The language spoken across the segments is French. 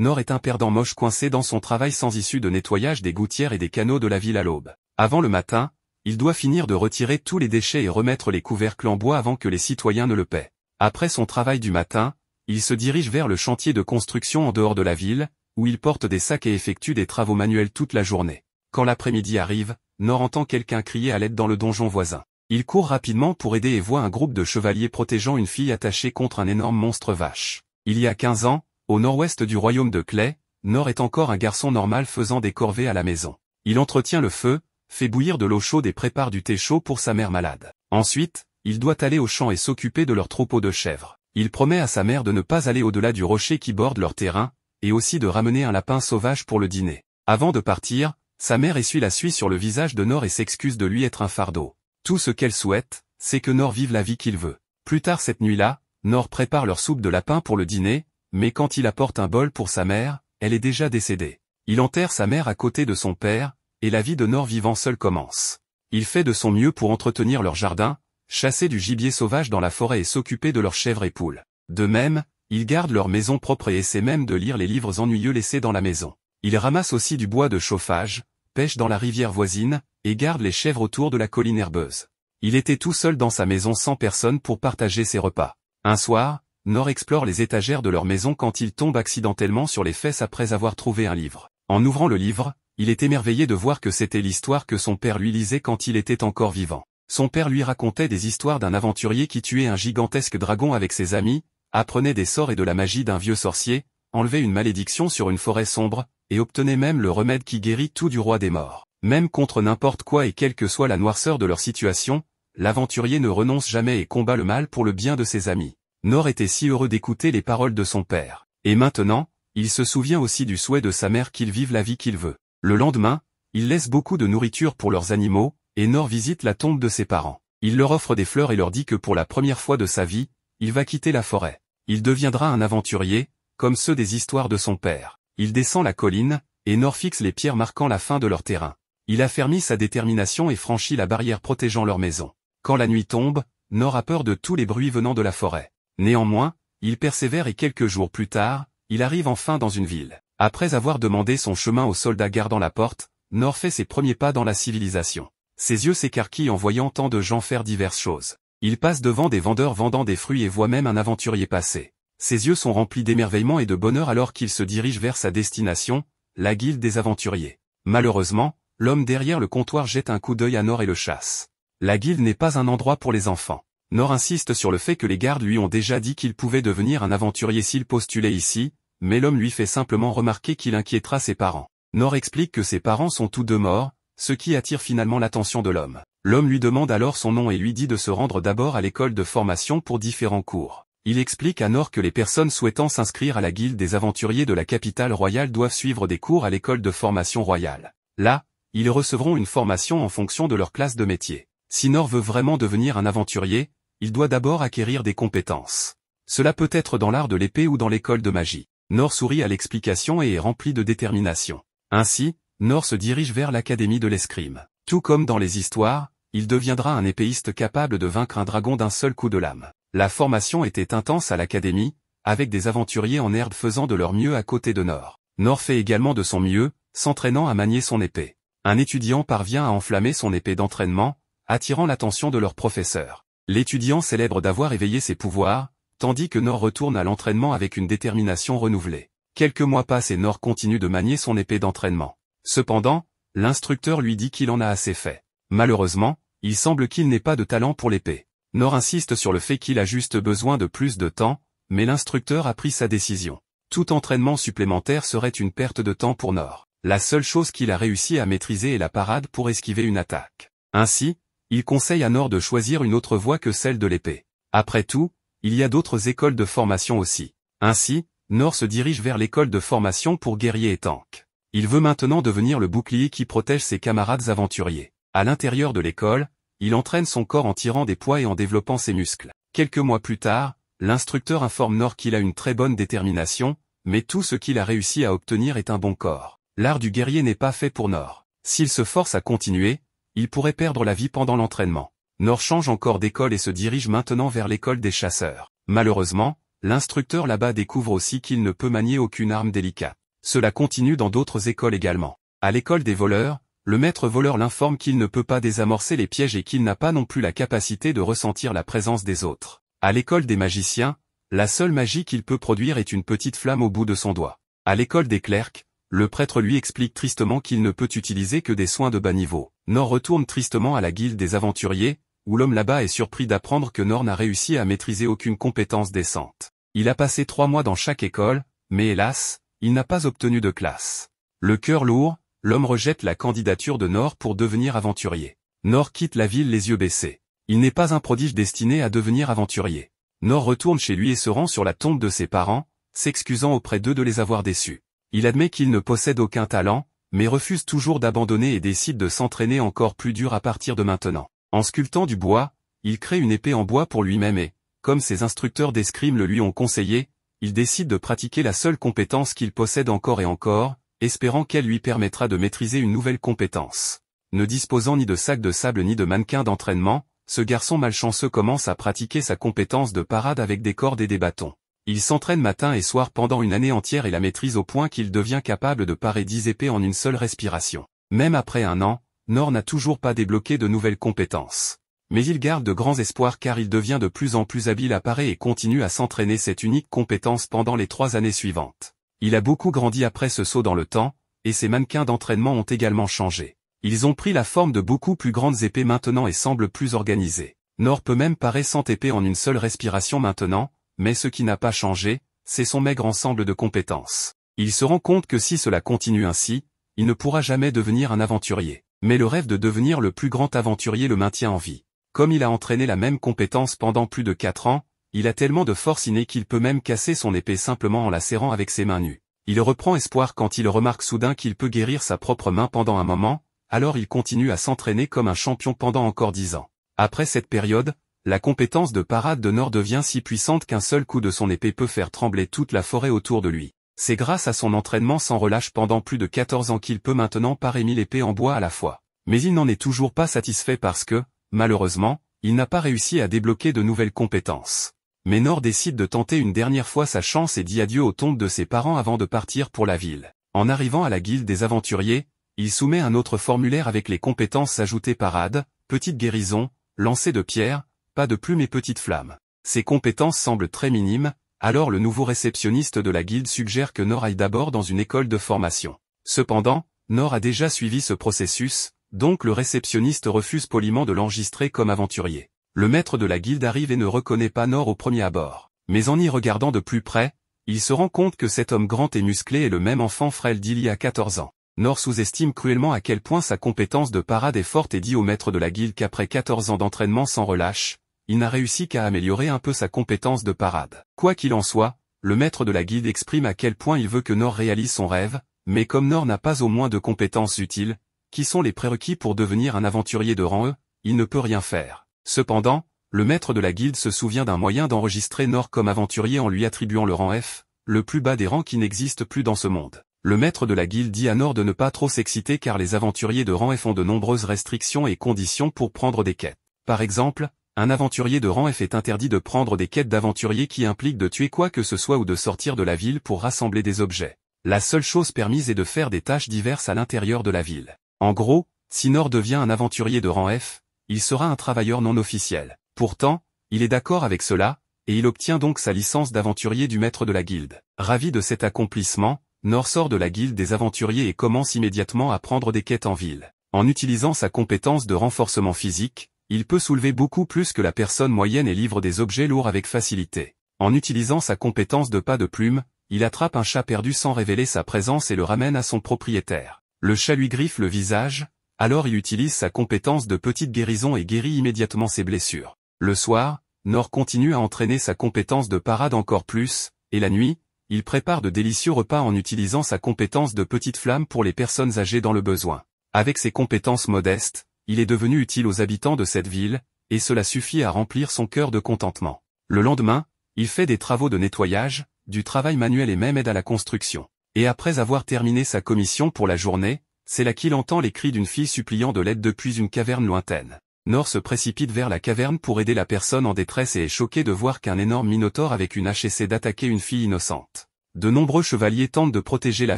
Nord est un perdant moche coincé dans son travail sans issue de nettoyage des gouttières et des canaux de la ville à l'aube. Avant le matin, il doit finir de retirer tous les déchets et remettre les couvercles en bois avant que les citoyens ne le paient. Après son travail du matin, il se dirige vers le chantier de construction en dehors de la ville, où il porte des sacs et effectue des travaux manuels toute la journée. Quand l'après-midi arrive, Nord entend quelqu'un crier à l'aide dans le donjon voisin. Il court rapidement pour aider et voit un groupe de chevaliers protégeant une fille attachée contre un énorme monstre vache. Il y a 15 ans, au nord-ouest du royaume de Clay, Nord est encore un garçon normal faisant des corvées à la maison. Il entretient le feu, fait bouillir de l'eau chaude et prépare du thé chaud pour sa mère malade. Ensuite, il doit aller au champ et s'occuper de leur troupeau de chèvres. Il promet à sa mère de ne pas aller au-delà du rocher qui borde leur terrain, et aussi de ramener un lapin sauvage pour le dîner. Avant de partir, sa mère essuie la suie sur le visage de Nord et s'excuse de lui être un fardeau. Tout ce qu'elle souhaite, c'est que Nord vive la vie qu'il veut. Plus tard cette nuit-là, Nord prépare leur soupe de lapin pour le dîner, mais quand il apporte un bol pour sa mère, elle est déjà décédée. Il enterre sa mère à côté de son père, et la vie de Nord vivant seul commence. Il fait de son mieux pour entretenir leur jardin, chasser du gibier sauvage dans la forêt et s'occuper de leurs chèvres et poules. De même, il garde leur maison propre et essaie même de lire les livres ennuyeux laissés dans la maison. Il ramasse aussi du bois de chauffage, pêche dans la rivière voisine, et garde les chèvres autour de la colline herbeuse. Il était tout seul dans sa maison sans personne pour partager ses repas. Un soir, Nord explore les étagères de leur maison quand il tombe accidentellement sur les fesses après avoir trouvé un livre. En ouvrant le livre, il est émerveillé de voir que c'était l'histoire que son père lui lisait quand il était encore vivant. Son père lui racontait des histoires d'un aventurier qui tuait un gigantesque dragon avec ses amis, apprenait des sorts et de la magie d'un vieux sorcier, enlevait une malédiction sur une forêt sombre, et obtenait même le remède qui guérit tout du roi des morts. Même contre n'importe quoi et quelle que soit la noirceur de leur situation, l'aventurier ne renonce jamais et combat le mal pour le bien de ses amis. Nord était si heureux d'écouter les paroles de son père. Et maintenant, il se souvient aussi du souhait de sa mère qu'il vive la vie qu'il veut. Le lendemain, il laisse beaucoup de nourriture pour leurs animaux, et Nord visite la tombe de ses parents. Il leur offre des fleurs et leur dit que pour la première fois de sa vie, il va quitter la forêt. Il deviendra un aventurier, comme ceux des histoires de son père. Il descend la colline, et Nord fixe les pierres marquant la fin de leur terrain. Il affermit sa détermination et franchit la barrière protégeant leur maison. Quand la nuit tombe, Nord a peur de tous les bruits venant de la forêt. Néanmoins, il persévère et quelques jours plus tard, il arrive enfin dans une ville. Après avoir demandé son chemin aux soldats gardant la porte, Nord fait ses premiers pas dans la civilisation. Ses yeux s'écarquillent en voyant tant de gens faire diverses choses. Il passe devant des vendeurs vendant des fruits et voit même un aventurier passer. Ses yeux sont remplis d'émerveillement et de bonheur alors qu'il se dirige vers sa destination, la guilde des aventuriers. Malheureusement, l'homme derrière le comptoir jette un coup d'œil à Nord et le chasse. La guilde n'est pas un endroit pour les enfants. Nord insiste sur le fait que les gardes lui ont déjà dit qu'il pouvait devenir un aventurier s'il postulait ici, mais l'homme lui fait simplement remarquer qu'il inquiétera ses parents. Nord explique que ses parents sont tous deux morts, ce qui attire finalement l'attention de l'homme. L'homme lui demande alors son nom et lui dit de se rendre d'abord à l'école de formation pour différents cours. Il explique à Nord que les personnes souhaitant s'inscrire à la guilde des aventuriers de la capitale royale doivent suivre des cours à l'école de formation royale. Là, ils recevront une formation en fonction de leur classe de métier. Si Nord veut vraiment devenir un aventurier, il doit d'abord acquérir des compétences. Cela peut être dans l'art de l'épée ou dans l'école de magie. Nord sourit à l'explication et est rempli de détermination. Ainsi, Nord se dirige vers l'académie de l'escrime. Tout comme dans les histoires, il deviendra un épéiste capable de vaincre un dragon d'un seul coup de lame. La formation était intense à l'académie, avec des aventuriers en herbe faisant de leur mieux à côté de Nord. Nord fait également de son mieux, s'entraînant à manier son épée. Un étudiant parvient à enflammer son épée d'entraînement, attirant l'attention de leur professeur. L'étudiant célèbre d'avoir éveillé ses pouvoirs, tandis que Nord retourne à l'entraînement avec une détermination renouvelée. Quelques mois passent et Nord continue de manier son épée d'entraînement. Cependant, l'instructeur lui dit qu'il en a assez fait. Malheureusement, il semble qu'il n'ait pas de talent pour l'épée. Nord insiste sur le fait qu'il a juste besoin de plus de temps, mais l'instructeur a pris sa décision. Tout entraînement supplémentaire serait une perte de temps pour Nord. La seule chose qu'il a réussi à maîtriser est la parade pour esquiver une attaque. Ainsi, il conseille à Nord de choisir une autre voie que celle de l'épée. Après tout, il y a d'autres écoles de formation aussi. Ainsi, Nord se dirige vers l'école de formation pour guerriers et tanks. Il veut maintenant devenir le bouclier qui protège ses camarades aventuriers. À l'intérieur de l'école, il entraîne son corps en tirant des poids et en développant ses muscles. Quelques mois plus tard, l'instructeur informe Nord qu'il a une très bonne détermination, mais tout ce qu'il a réussi à obtenir est un bon corps. L'art du guerrier n'est pas fait pour Nord. S'il se force à continuer, il pourrait perdre la vie pendant l'entraînement. Nord change encore d'école et se dirige maintenant vers l'école des chasseurs. Malheureusement, l'instructeur là-bas découvre aussi qu'il ne peut manier aucune arme délicate. Cela continue dans d'autres écoles également. À l'école des voleurs, le maître voleur l'informe qu'il ne peut pas désamorcer les pièges et qu'il n'a pas non plus la capacité de ressentir la présence des autres. À l'école des magiciens, la seule magie qu'il peut produire est une petite flamme au bout de son doigt. À l'école des clercs, le prêtre lui explique tristement qu'il ne peut utiliser que des soins de bas niveau. Nord retourne tristement à la guilde des aventuriers, où l'homme là-bas est surpris d'apprendre que Nord n'a réussi à maîtriser aucune compétence décente. Il a passé 3 mois dans chaque école, mais hélas, il n'a pas obtenu de classe. Le cœur lourd, l'homme rejette la candidature de Nord pour devenir aventurier. Nord quitte la ville les yeux baissés. Il n'est pas un prodige destiné à devenir aventurier. Nord retourne chez lui et se rend sur la tombe de ses parents, s'excusant auprès d'eux de les avoir déçus. Il admet qu'il ne possède aucun talent, mais refuse toujours d'abandonner et décide de s'entraîner encore plus dur à partir de maintenant. En sculptant du bois, il crée une épée en bois pour lui-même et, comme ses instructeurs d'escrime le lui ont conseillé, il décide de pratiquer la seule compétence qu'il possède encore et encore, espérant qu'elle lui permettra de maîtriser une nouvelle compétence. Ne disposant ni de sac de sable ni de mannequin d'entraînement, ce garçon malchanceux commence à pratiquer sa compétence de parade avec des cordes et des bâtons. Il s'entraîne matin et soir pendant une année entière et la maîtrise au point qu'il devient capable de parer 10 épées en une seule respiration. Même après un an, Nord n'a toujours pas débloqué de nouvelles compétences. Mais il garde de grands espoirs car il devient de plus en plus habile à parer et continue à s'entraîner cette unique compétence pendant les 3 années suivantes. Il a beaucoup grandi après ce saut dans le temps, et ses mannequins d'entraînement ont également changé. Ils ont pris la forme de beaucoup plus grandes épées maintenant et semblent plus organisés. Nord peut même parer 100 épées en une seule respiration maintenant, mais ce qui n'a pas changé, c'est son maigre ensemble de compétences. Il se rend compte que si cela continue ainsi, il ne pourra jamais devenir un aventurier. Mais le rêve de devenir le plus grand aventurier le maintient en vie. Comme il a entraîné la même compétence pendant plus de 4 ans, il a tellement de force innée qu'il peut même casser son épée simplement en la serrant avec ses mains nues. Il reprend espoir quand il remarque soudain qu'il peut guérir sa propre main pendant un moment, alors il continue à s'entraîner comme un champion pendant encore 10 ans. Après cette période, la compétence de parade de Nord devient si puissante qu'un seul coup de son épée peut faire trembler toute la forêt autour de lui. C'est grâce à son entraînement sans relâche pendant plus de 14 ans qu'il peut maintenant parer 1000 épées en bois à la fois. Mais il n'en est toujours pas satisfait parce que, malheureusement, il n'a pas réussi à débloquer de nouvelles compétences. Mais Nord décide de tenter une dernière fois sa chance et dit adieu aux tombes de ses parents avant de partir pour la ville. En arrivant à la guilde des aventuriers, il soumet un autre formulaire avec les compétences ajoutées parade, petite guérison, lancer de pierre, pas de plume et petite flamme. Ces compétences semblent très minimes, alors le nouveau réceptionniste de la guilde suggère que Nord aille d'abord dans une école de formation. Cependant, Nord a déjà suivi ce processus, donc le réceptionniste refuse poliment de l'enregistrer comme aventurier. Le maître de la guilde arrive et ne reconnaît pas Nord au premier abord. Mais en y regardant de plus près, il se rend compte que cet homme grand et musclé est le même enfant frêle d'il y a 14 ans. Nord sous-estime cruellement à quel point sa compétence de parade est forte et dit au maître de la guilde qu'après 14 ans d'entraînement sans relâche, il n'a réussi qu'à améliorer un peu sa compétence de parade. Quoi qu'il en soit, le maître de la guilde exprime à quel point il veut que Nord réalise son rêve, mais comme Nord n'a pas au moins de compétences utiles, qui sont les prérequis pour devenir un aventurier de rang E, il ne peut rien faire. Cependant, le maître de la guilde se souvient d'un moyen d'enregistrer Nord comme aventurier en lui attribuant le rang F, le plus bas des rangs qui n'existe plus dans ce monde. Le maître de la guilde dit à Nord de ne pas trop s'exciter car les aventuriers de rang F ont de nombreuses restrictions et conditions pour prendre des quêtes. Par exemple, un aventurier de rang F est interdit de prendre des quêtes d'aventurier qui impliquent de tuer quoi que ce soit ou de sortir de la ville pour rassembler des objets. La seule chose permise est de faire des tâches diverses à l'intérieur de la ville. En gros, si Nord devient un aventurier de rang F, il sera un travailleur non officiel. Pourtant, il est d'accord avec cela, et il obtient donc sa licence d'aventurier du maître de la guilde. Ravi de cet accomplissement, Nord sort de la guilde des aventuriers et commence immédiatement à prendre des quêtes en ville. En utilisant sa compétence de renforcement physique, il peut soulever beaucoup plus que la personne moyenne et livre des objets lourds avec facilité. En utilisant sa compétence de pas de plume, il attrape un chat perdu sans révéler sa présence et le ramène à son propriétaire. Le chat lui griffe le visage, alors il utilise sa compétence de petite guérison et guérit immédiatement ses blessures. Le soir, Nord continue à entraîner sa compétence de parade encore plus, et la nuit, il prépare de délicieux repas en utilisant sa compétence de petite flamme pour les personnes âgées dans le besoin. Avec ses compétences modestes, il est devenu utile aux habitants de cette ville, et cela suffit à remplir son cœur de contentement. Le lendemain, il fait des travaux de nettoyage, du travail manuel et même aide à la construction. Et après avoir terminé sa commission pour la journée, c'est là qu'il entend les cris d'une fille suppliant de l'aide depuis une caverne lointaine. Nor se précipite vers la caverne pour aider la personne en détresse et est choqué de voir qu'un énorme minotaure avec une hache essaie d'attaquer une fille innocente. De nombreux chevaliers tentent de protéger la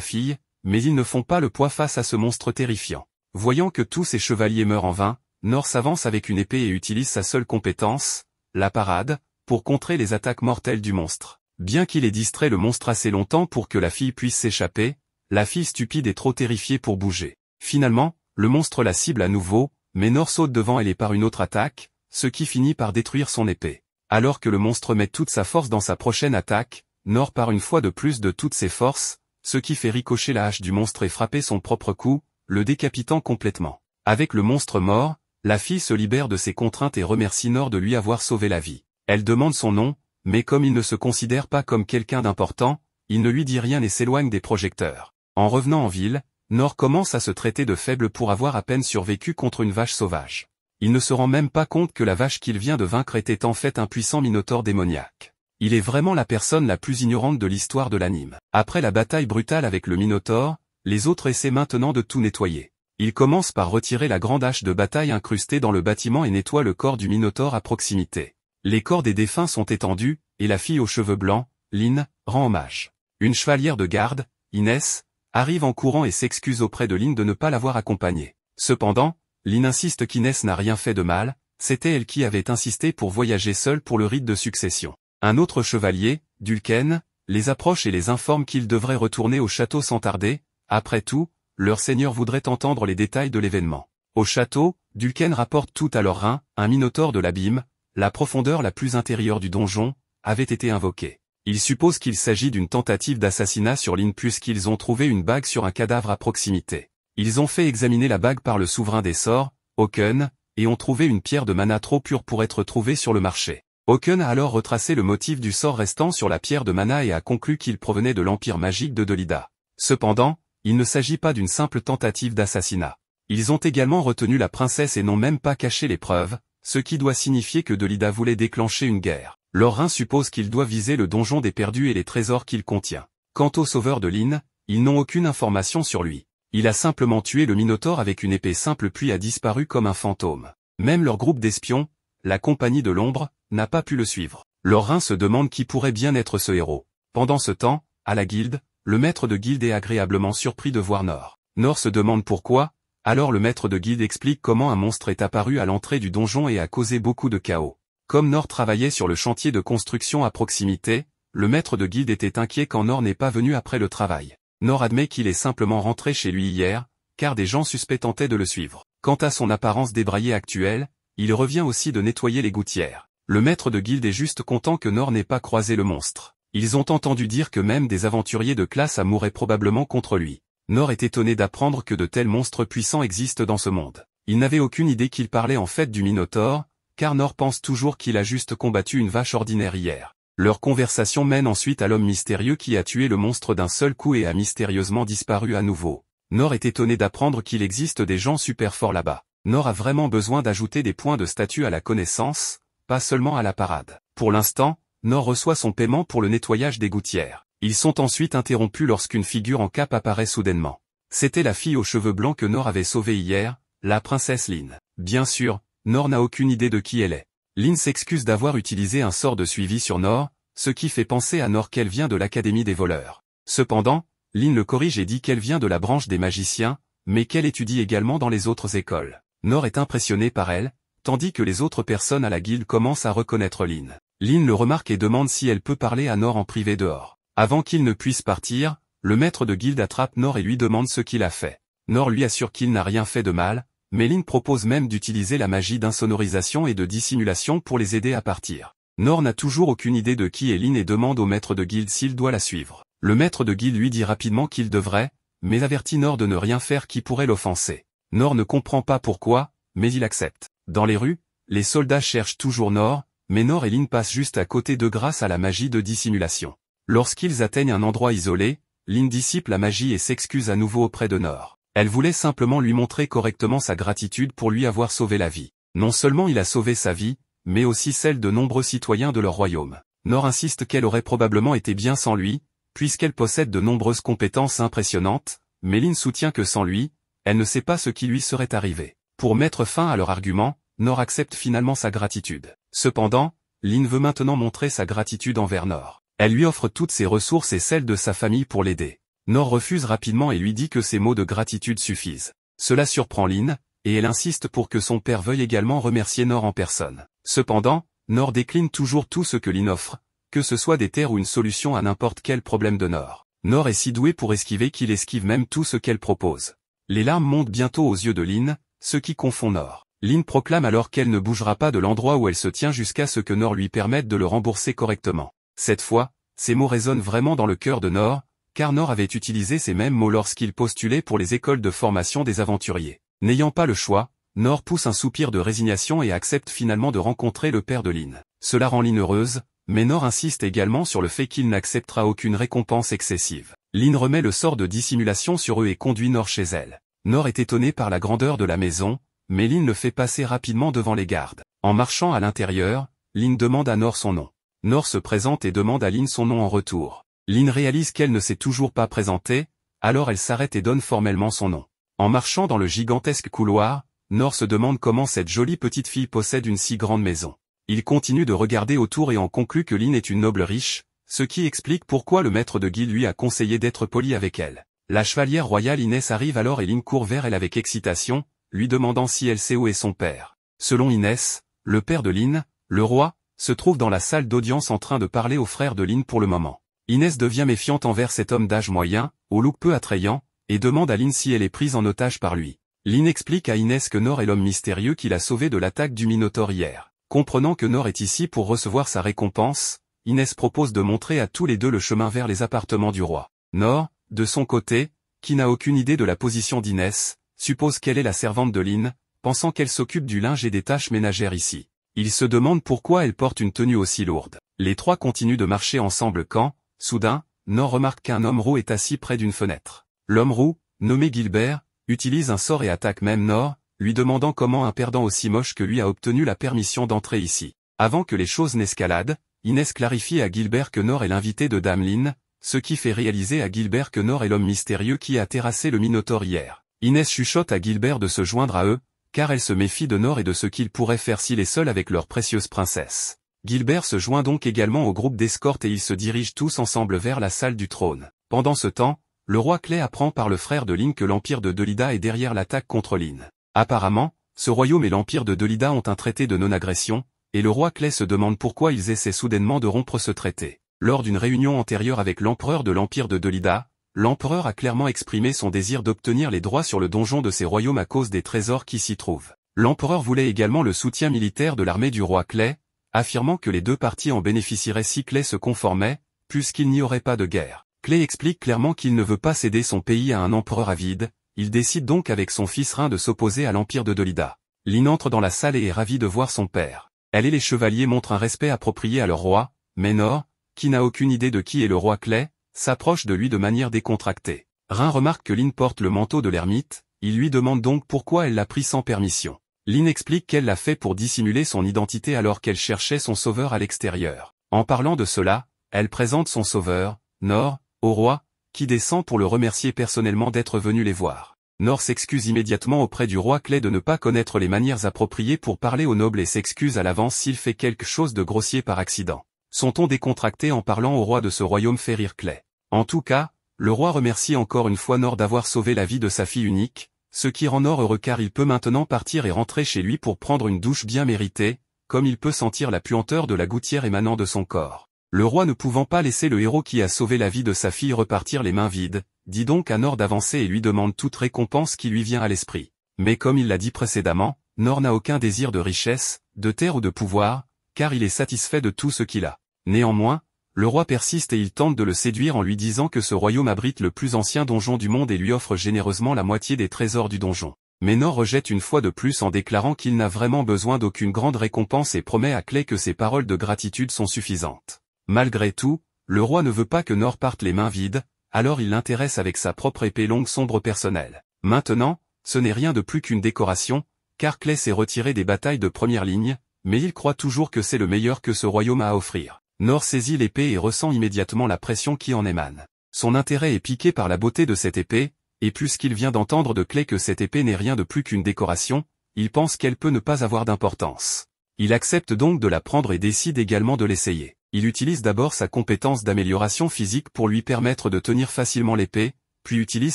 fille, mais ils ne font pas le poids face à ce monstre terrifiant. Voyant que tous ces chevaliers meurent en vain, Nor s'avance avec une épée et utilise sa seule compétence, la parade, pour contrer les attaques mortelles du monstre. Bien qu'il ait distrait le monstre assez longtemps pour que la fille puisse s'échapper, la fille stupide est trop terrifiée pour bouger. Finalement, le monstre la cible à nouveau, mais Nor saute devant elle et par une autre attaque, ce qui finit par détruire son épée. Alors que le monstre met toute sa force dans sa prochaine attaque, Nor part une fois de plus de toutes ses forces, ce qui fait ricocher la hache du monstre et frapper son propre coup, le décapitant complètement. Avec le monstre mort, la fille se libère de ses contraintes et remercie Nor de lui avoir sauvé la vie. Elle demande son nom, mais comme il ne se considère pas comme quelqu'un d'important, il ne lui dit rien et s'éloigne des projecteurs. En revenant en ville, Nor commence à se traiter de faible pour avoir à peine survécu contre une vache sauvage. Il ne se rend même pas compte que la vache qu'il vient de vaincre était en fait un puissant minotaure démoniaque. Il est vraiment la personne la plus ignorante de l'histoire de l'anime. Après la bataille brutale avec le minotaure, les autres essaient maintenant de tout nettoyer. Ils commencent par retirer la grande hache de bataille incrustée dans le bâtiment et nettoient le corps du minotaure à proximité. Les corps des défunts sont étendus, et la fille aux cheveux blancs, Lynn, rend hommage. Une chevalière de garde, Inès, arrive en courant et s'excuse auprès de Lynn de ne pas l'avoir accompagnée. Cependant, Lynn insiste qu'Inès n'a rien fait de mal, c'était elle qui avait insisté pour voyager seule pour le rite de succession. Un autre chevalier, Dulken, les approche et les informe qu'ils devraient retourner au château sans tarder. Après tout, leur seigneur voudrait entendre les détails de l'événement. Au château, Dulken rapporte tout à leur rein, un minotaure de l'abîme, la profondeur la plus intérieure du donjon, avait été invoquée. Ils supposent qu'il s'agit d'une tentative d'assassinat sur Lynn puisqu'ils ont trouvé une bague sur un cadavre à proximité. Ils ont fait examiner la bague par le souverain des sorts, Oken, et ont trouvé une pierre de mana trop pure pour être trouvée sur le marché. Oken a alors retracé le motif du sort restant sur la pierre de mana et a conclu qu'il provenait de l'empire magique de Dolida. Cependant, il ne s'agit pas d'une simple tentative d'assassinat. Ils ont également retenu la princesse et n'ont même pas caché les preuves, ce qui doit signifier que Dolida voulait déclencher une guerre. Leur rein suppose qu'ils doivent viser le donjon des perdus et les trésors qu'il contient. Quant au sauveur de Lynn, ils n'ont aucune information sur lui. Il a simplement tué le minotaure avec une épée simple puis a disparu comme un fantôme. Même leur groupe d'espions, la compagnie de l'ombre, n'a pas pu le suivre. Leur rein se demande qui pourrait bien être ce héros. Pendant ce temps, à la guilde, le maître de guilde est agréablement surpris de voir Nor. Nor se demande pourquoi, alors le maître de guilde explique comment un monstre est apparu à l'entrée du donjon et a causé beaucoup de chaos. Comme Nor travaillait sur le chantier de construction à proximité, le maître de guilde était inquiet quand Nor n'est pas venu après le travail. Nor admet qu'il est simplement rentré chez lui hier, car des gens suspects tentaient de le suivre. Quant à son apparence débraillée actuelle, il revient aussi de nettoyer les gouttières. Le maître de guilde est juste content que Nor n'ait pas croisé le monstre. Ils ont entendu dire que même des aventuriers de classe mourraient probablement contre lui. Nor est étonné d'apprendre que de tels monstres puissants existent dans ce monde. Il n'avait aucune idée qu'il parlait en fait du Minotaure, car Nor pense toujours qu'il a juste combattu une vache ordinaire hier. Leur conversation mène ensuite à l'homme mystérieux qui a tué le monstre d'un seul coup et a mystérieusement disparu à nouveau. Nor est étonné d'apprendre qu'il existe des gens super forts là-bas. Nor a vraiment besoin d'ajouter des points de statut à la connaissance, pas seulement à la parade. Pour l'instant, Nor reçoit son paiement pour le nettoyage des gouttières. Ils sont ensuite interrompus lorsqu'une figure en cape apparaît soudainement. C'était la fille aux cheveux blancs que Nor avait sauvée hier, la princesse Lynn. Bien sûr, Nor n'a aucune idée de qui elle est. Lynn s'excuse d'avoir utilisé un sort de suivi sur Nor, ce qui fait penser à Nor qu'elle vient de l'académie des voleurs. Cependant, Lynn le corrige et dit qu'elle vient de la branche des magiciens, mais qu'elle étudie également dans les autres écoles. Nor est impressionné par elle, tandis que les autres personnes à la guilde commencent à reconnaître Lynn. Lynn le remarque et demande si elle peut parler à Nor en privé dehors. Avant qu'il ne puisse partir, le maître de guilde attrape Nor et lui demande ce qu'il a fait. Nor lui assure qu'il n'a rien fait de mal, mais Lynn propose même d'utiliser la magie d'insonorisation et de dissimulation pour les aider à partir. Nor n'a toujours aucune idée de qui est Lynn et demande au maître de guilde s'il doit la suivre. Le maître de guilde lui dit rapidement qu'il devrait, mais avertit Nor de ne rien faire qui pourrait l'offenser. Nor ne comprend pas pourquoi, mais il accepte. Dans les rues, les soldats cherchent toujours Nor, mais Nor et Lynn passent juste à côté d'eux grâce à la magie de dissimulation. Lorsqu'ils atteignent un endroit isolé, Lynn dissipe la magie et s'excuse à nouveau auprès de Nor. Elle voulait simplement lui montrer correctement sa gratitude pour lui avoir sauvé la vie. Non seulement il a sauvé sa vie, mais aussi celle de nombreux citoyens de leur royaume. Nor insiste qu'elle aurait probablement été bien sans lui, puisqu'elle possède de nombreuses compétences impressionnantes, mais Lynn soutient que sans lui, elle ne sait pas ce qui lui serait arrivé. Pour mettre fin à leur argument, Nor accepte finalement sa gratitude. Cependant, Lin veut maintenant montrer sa gratitude envers Nor. Elle lui offre toutes ses ressources et celles de sa famille pour l'aider. Nor refuse rapidement et lui dit que ses mots de gratitude suffisent. Cela surprend Lin, et elle insiste pour que son père veuille également remercier Nor en personne. Cependant, Nor décline toujours tout ce que Lin offre, que ce soit des terres ou une solution à n'importe quel problème de Nor. Nor est si doué pour esquiver qu'il esquive même tout ce qu'elle propose. Les larmes montent bientôt aux yeux de Lin, ce qui confond Nor. Lin proclame alors qu'elle ne bougera pas de l'endroit où elle se tient jusqu'à ce que Nor lui permette de le rembourser correctement. Cette fois, ces mots résonnent vraiment dans le cœur de Nor, car Nor avait utilisé ces mêmes mots lorsqu'il postulait pour les écoles de formation des aventuriers. N'ayant pas le choix, Nor pousse un soupir de résignation et accepte finalement de rencontrer le père de Lin. Cela rend Lin heureuse, mais Nor insiste également sur le fait qu'il n'acceptera aucune récompense excessive. Lin remet le sort de dissimulation sur eux et conduit Nor chez elle. Nor est étonné par la grandeur de la maison, mais Lin le fait passer rapidement devant les gardes. En marchant à l'intérieur, Lin demande à Nor son nom. Nor se présente et demande à Lin son nom en retour. Lin réalise qu'elle ne s'est toujours pas présentée, alors elle s'arrête et donne formellement son nom. En marchant dans le gigantesque couloir, Nor se demande comment cette jolie petite fille possède une si grande maison. Il continue de regarder autour et en conclut que Lin est une noble riche, ce qui explique pourquoi le maître de guilde lui a conseillé d'être poli avec elle. La chevalière royale Inès arrive alors et Lin court vers elle avec excitation, lui demandant si elle sait où est son père. Selon Inès, le père de Lin, le roi, se trouve dans la salle d'audience en train de parler au frère de Lin pour le moment. Inès devient méfiante envers cet homme d'âge moyen, au look peu attrayant, et demande à Lin si elle est prise en otage par lui. Lin explique à Inès que Nor est l'homme mystérieux qui l'a sauvé de l'attaque du Minotaure hier. Comprenant que Nor est ici pour recevoir sa récompense, Inès propose de montrer à tous les deux le chemin vers les appartements du roi. Nor, de son côté, qui n'a aucune idée de la position d'Inès, suppose qu'elle est la servante de Lin, pensant qu'elle s'occupe du linge et des tâches ménagères ici. Il se demande pourquoi elle porte une tenue aussi lourde. Les trois continuent de marcher ensemble quand, soudain, Nor remarque qu'un homme roux est assis près d'une fenêtre. L'homme roux, nommé Gilbert, utilise un sort et attaque même Nor, lui demandant comment un perdant aussi moche que lui a obtenu la permission d'entrer ici. Avant que les choses n'escaladent, Inès clarifie à Gilbert que Nor est l'invité de Dame Lin, ce qui fait réaliser à Gilbert que Nor est l'homme mystérieux qui a terrassé le Minotaure hier. Inès chuchote à Gilbert de se joindre à eux, car elle se méfie de Nor et de ce qu'il pourrait faire s'il est seul avec leur précieuse princesse. Gilbert se joint donc également au groupe d'escorte et ils se dirigent tous ensemble vers la salle du trône. Pendant ce temps, le roi Clay apprend par le frère de Lin que l'empire de Delida est derrière l'attaque contre Lin. Apparemment, ce royaume et l'empire de Delida ont un traité de non-agression, et le roi Clay se demande pourquoi ils essaient soudainement de rompre ce traité. Lors d'une réunion antérieure avec l'empereur de l'empire de Delida, l'empereur a clairement exprimé son désir d'obtenir les droits sur le donjon de ces royaumes à cause des trésors qui s'y trouvent. L'empereur voulait également le soutien militaire de l'armée du roi Clay, affirmant que les deux parties en bénéficieraient si Clay se conformait, puisqu'il n'y aurait pas de guerre. Clay explique clairement qu'il ne veut pas céder son pays à un empereur avide, il décide donc avec son fils Rhin de s'opposer à l'empire de Delida. Lin entre dans la salle et est ravie de voir son père. Elle et les chevaliers montrent un respect approprié à leur roi, mais Nor, qui n'a aucune idée de qui est le roi Clay, s'approche de lui de manière décontractée. Rhin remarque que Lin porte le manteau de l'ermite, il lui demande donc pourquoi elle l'a pris sans permission. Lin explique qu'elle l'a fait pour dissimuler son identité alors qu'elle cherchait son sauveur à l'extérieur. En parlant de cela, elle présente son sauveur, Nor, au roi, qui descend pour le remercier personnellement d'être venu les voir. Nor s'excuse immédiatement auprès du roi Clay de ne pas connaître les manières appropriées pour parler aux nobles et s'excuse à l'avance s'il fait quelque chose de grossier par accident. Son ton décontracté en parlant au roi de ce royaume fait rire Clay. En tout cas, le roi remercie encore une fois Nor d'avoir sauvé la vie de sa fille unique, ce qui rend Nor heureux car il peut maintenant partir et rentrer chez lui pour prendre une douche bien méritée, comme il peut sentir la puanteur de la gouttière émanant de son corps. Le roi ne pouvant pas laisser le héros qui a sauvé la vie de sa fille repartir les mains vides, dit donc à Nor d'avancer et lui demande toute récompense qui lui vient à l'esprit. Mais comme il l'a dit précédemment, Nor n'a aucun désir de richesse, de terre ou de pouvoir, car il est satisfait de tout ce qu'il a. Néanmoins, le roi persiste et il tente de le séduire en lui disant que ce royaume abrite le plus ancien donjon du monde et lui offre généreusement la moitié des trésors du donjon. Mais Nor rejette une fois de plus en déclarant qu'il n'a vraiment besoin d'aucune grande récompense et promet à Clay que ses paroles de gratitude sont suffisantes. Malgré tout, le roi ne veut pas que Nor parte les mains vides, alors il l'intéresse avec sa propre épée longue sombre personnelle. Maintenant, ce n'est rien de plus qu'une décoration, car Clay s'est retiré des batailles de première ligne, mais il croit toujours que c'est le meilleur que ce royaume a à offrir. Nor saisit l'épée et ressent immédiatement la pression qui en émane. Son intérêt est piqué par la beauté de cette épée, et puisqu'il vient d'entendre de Clay que cette épée n'est rien de plus qu'une décoration, il pense qu'elle peut ne pas avoir d'importance. Il accepte donc de la prendre et décide également de l'essayer. Il utilise d'abord sa compétence d'amélioration physique pour lui permettre de tenir facilement l'épée, puis utilise